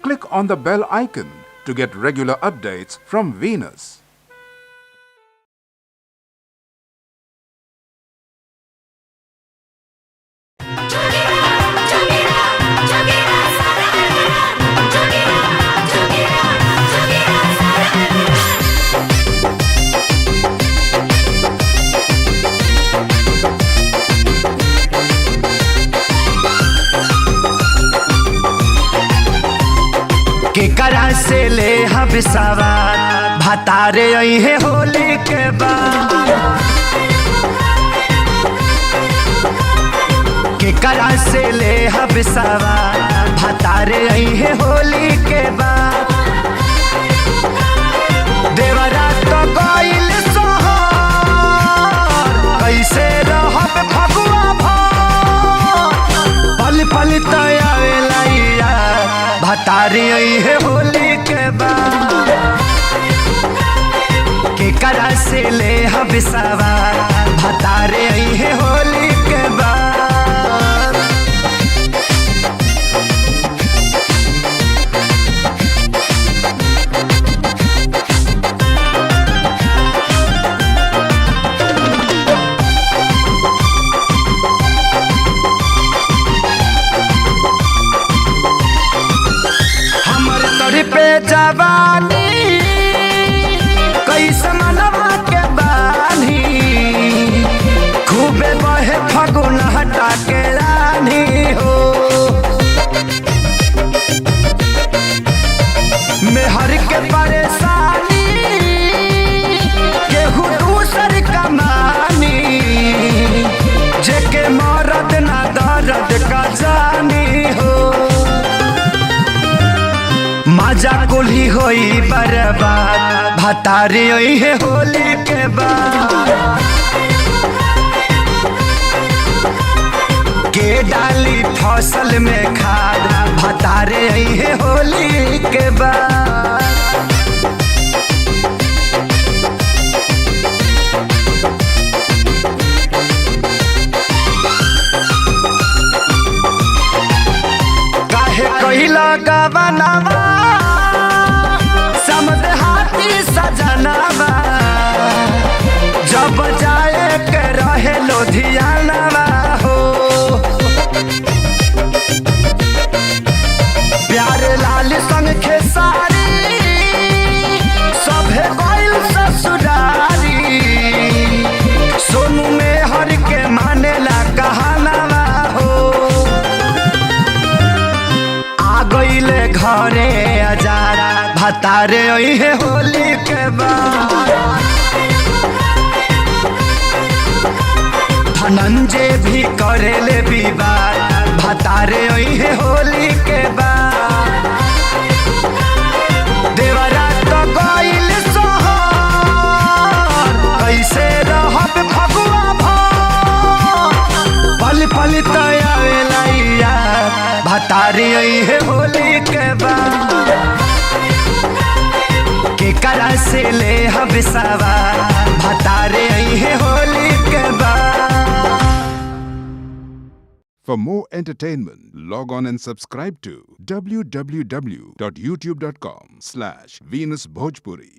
click on the bell icon to get regular updates from Venus. केकरा से ले हम सवार भतारे अइहे होली के बाद। केकरा से ले हम सवार भतारे अइहे होली के बाद। देवरा तो गइल सोहर कैसे रहब फगुआ भर पल पल तयावेला भतारी अइहे होली के बाद। केकरा से ले हम सवार भतारे अइहे होली के बाद। पे जवानी कैसे मनवा के बानी खूबे बहे फगुन हटा के रानी हो। मेहर के परेशानी केहू दूसर कमानी जेके मरद ना दर्द का जानी हो। मजा कुल्ही होई बर्बाद भतारी अइहे होली के बाद। के डाली फसल में खाद भतारे अइहे होली के बाद। काहे कइला गवनावा समदहाती सजनावा जब जाए के रहे लुधियानावा हो। प्यार लाल संग खेसारी सभे गइल ससुरारी सोनू में हर के मानेला कहानावा हो। आ गइले घरे अजारा भतारे अइहे होली के बाद। धनंजय भी करेले विवाद भतारे अइहे होली के बाद। देवरा तो गइल सोहर कैसे रहब फगुआ भर पल पल तयावेला भतारी अइहे होली के बाद। केकरा से ले हम सवार भतारे अइहे होली के बाद। For more entertainment, log on and subscribe to www.youtube.com/VenusBhojpuri.